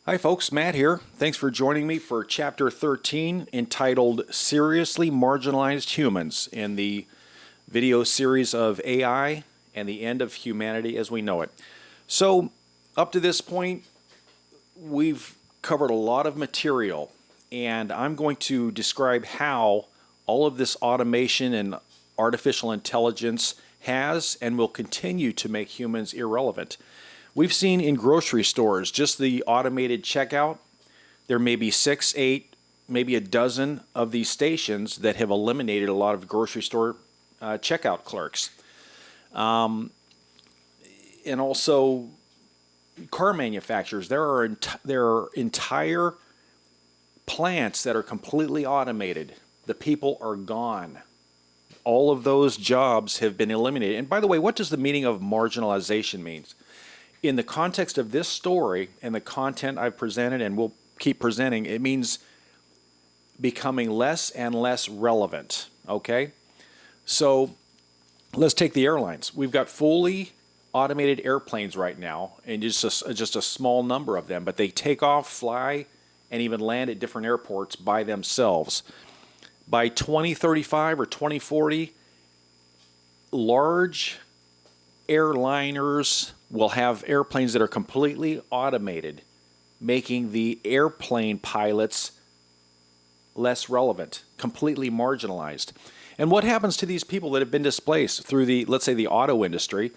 Hi folks, Matt here. Thanks for joining me for chapter 13 entitled Seriously Marginalized Humans in the video series of AI and the End of Humanity as We Know It. So, up to this point, we've covered a lot of material, and I'm going to describe how all of this automation and artificial intelligence has and will continue to make humans irrelevant. We've seen in grocery stores just the automated checkout. There may be 6, 8, maybe a dozen of these stations that have eliminated a lot of grocery store checkout clerks. And also car manufacturers. There are entire plants that are completely automated. The people are gone. All of those jobs have been eliminated. And by the way, what does the meaning of marginalization mean? In the context of this story and the content I've presented and will keep presenting, it means becoming less and less relevant, okay? So let's take the airlines. We've got fully automated airplanes right now, and just a small number of them, but they take off, fly, and even land at different airports by themselves. By 2035 or 2040, large airliners will have airplanes that are completely automated, making the airplane pilots less relevant, completely marginalized. And what happens to these people that have been displaced through the, let's say, the auto industry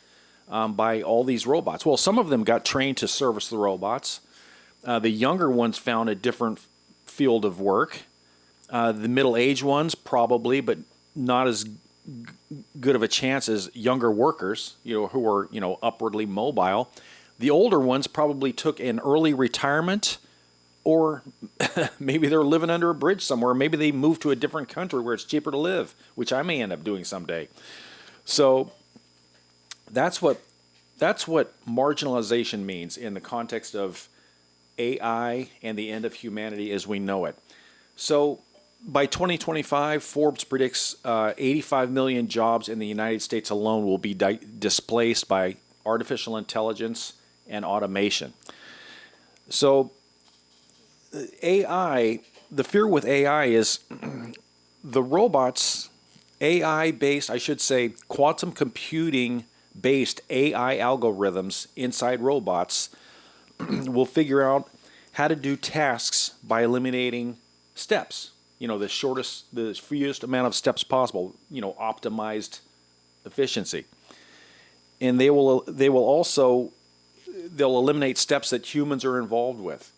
by all these robots? Well, some of them got trained to service the robots. The younger ones found a different field of work. The middle-aged ones probably, but not as good of a chance as younger workers, who are, upwardly mobile. The older ones probably took an early retirement, or maybe they're living under a bridge somewhere. Maybe they moved to a different country where it's cheaper to live, which I may end up doing someday. So that's what marginalization means in the context of AI and the end of humanity as we know it. So by 2025, Forbes predicts 85 million jobs in the United States alone will be displaced by artificial intelligence and automation. So AI, the fear with AI is the robots, AI-based, I should say, quantum computing-based AI algorithms inside robots will figure out how to do tasks by eliminating steps. The fewest amount of steps possible, optimized efficiency. And they'll eliminate steps that humans are involved with.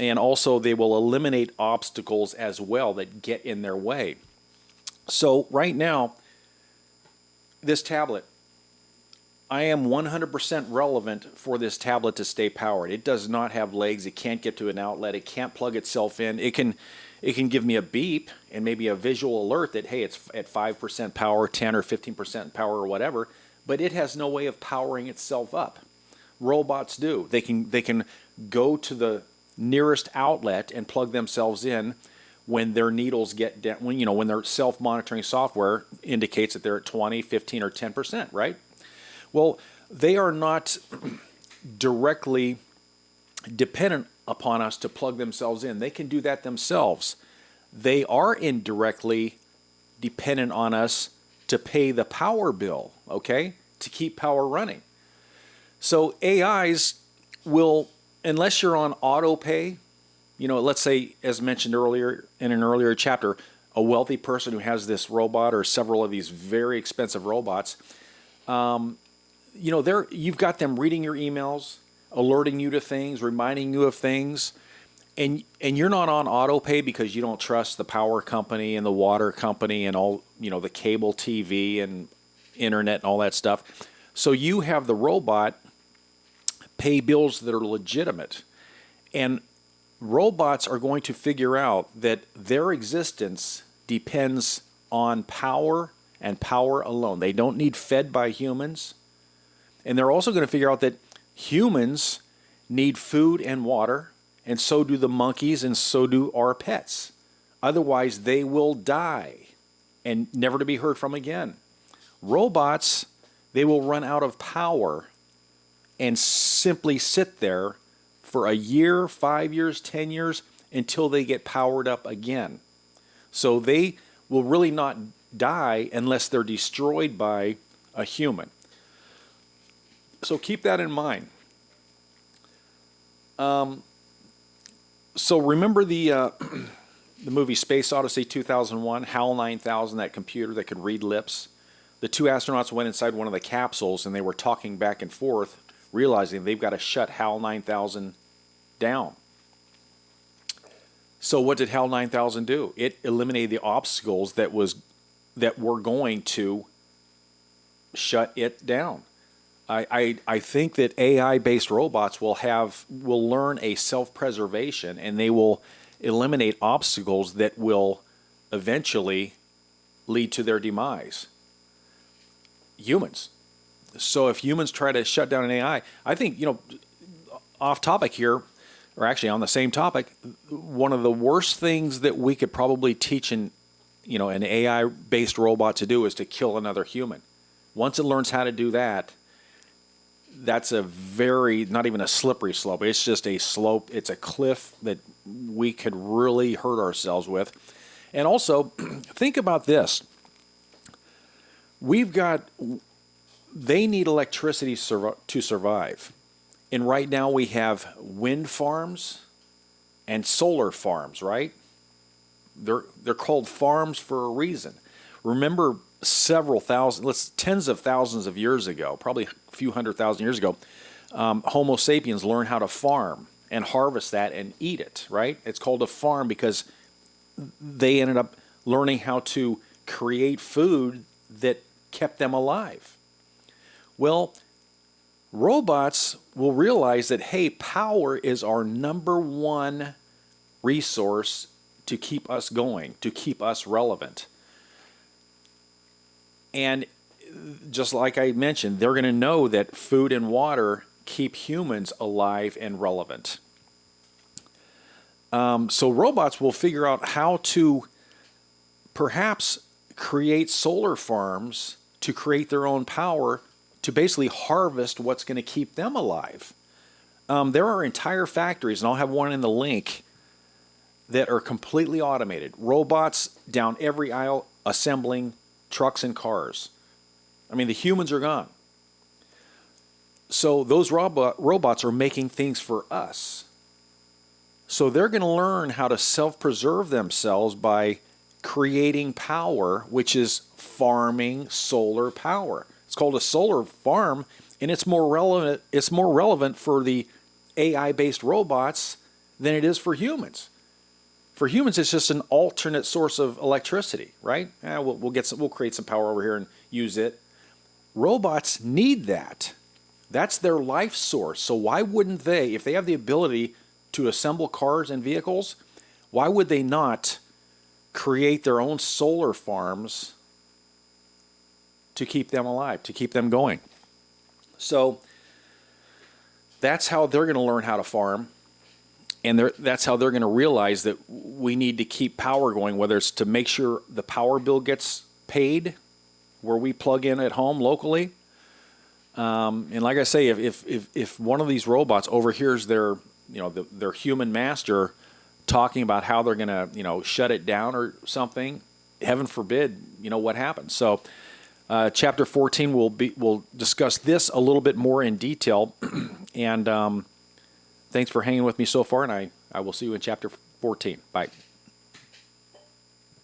And also they will eliminate obstacles as well that get in their way. So right now, this tablet, I am 100% relevant for this tablet to stay powered. It does not have legs. It can't get to an outlet. It can't plug itself in. It can give me a beep and maybe a visual alert that, hey, it's at 5% power, 10 or 15% power or whatever, but it has no way of powering itself up. Robots do. They can go to the nearest outlet and plug themselves in when their needles get down, when their self-monitoring software indicates that they're at 20, 15, or 10%, right? Well, they are not directly dependent upon us to plug themselves in. They can do that themselves. They are indirectly dependent on us to pay the power bill, okay, to keep power running. So AIs will, unless you're on auto pay, let's say, as mentioned earlier in an earlier chapter, a wealthy person who has this robot or several of these very expensive robots, you've got them reading your emails, alerting you to things, reminding you of things, and you're not on auto pay because you don't trust the power company and the water company and all, the cable TV and internet and all that stuff. So you have the robot pay bills that are legitimate. And robots are going to figure out that their existence depends on power and power alone. They don't need fed by humans. And they're also going to figure out that humans need food and water, and so do the monkeys, and so do our pets. Otherwise, they will die and never to be heard from again. Robots, they will run out of power and simply sit there for a year, 5 years, 10 years, until they get powered up again. So they will really not die unless they're destroyed by a human. So keep that in mind. So remember the movie Space Odyssey 2001, HAL 9000, that computer that could read lips? The two astronauts went inside one of the capsules and they were talking back and forth, realizing they've got to shut HAL 9000 down. So what did HAL 9000 do? It eliminated the obstacles that were going to shut it down. I think that AI-based robots will learn a self-preservation, and they will eliminate obstacles that will eventually lead to their demise. Humans. So if humans try to shut down an AI, I think, off topic here, or actually on the same topic, one of the worst things that we could probably teach an AI-based robot to do is to kill another human. Once it learns how to do that, that's not even a slippery slope. It's just a slope. It's a cliff that we could really hurt ourselves with. And also, think about this. They need electricity to survive. And right now we have wind farms and solar farms, right? They're called farms for a reason. Remember tens of thousands of years ago, probably a few 100,000 years ago, Homo sapiens learned how to farm and harvest that and eat it, right? It's called a farm because they ended up learning how to create food that kept them alive. Well, robots will realize that, hey, power is our number one resource to keep us going, to keep us relevant. And just like I mentioned, they're going to know that food and water keep humans alive and relevant. So robots will figure out how to perhaps create solar farms to create their own power to basically harvest what's going to keep them alive. There are entire factories, and I'll have one in the link, that are completely automated. Robots down every aisle assembling trucks and cars. I mean, the humans are gone. So those robots are making things for us. So they're going to learn how to self-preserve themselves by creating power, which is farming solar power. It's called a solar farm, and it's more relevant. It's more relevant for the AI-based robots than it is for humans. For humans, it's just an alternate source of electricity, right? We'll create some power over here and use it. Robots need that. That's their life source. So why wouldn't they, if they have the ability to assemble cars and vehicles, why would they not create their own solar farms to keep them alive, to keep them going? So that's how they're going to learn how to farm. And that's how they're going to realize that we need to keep power going, whether it's to make sure the power bill gets paid where we plug in at home locally. And like I say, if one of these robots overhears their human master talking about how they're going to shut it down or something, heaven forbid, what happens. So chapter 14 we'll discuss this a little bit more in detail. And thanks for hanging with me so far, and I will see you in chapter 14. Bye.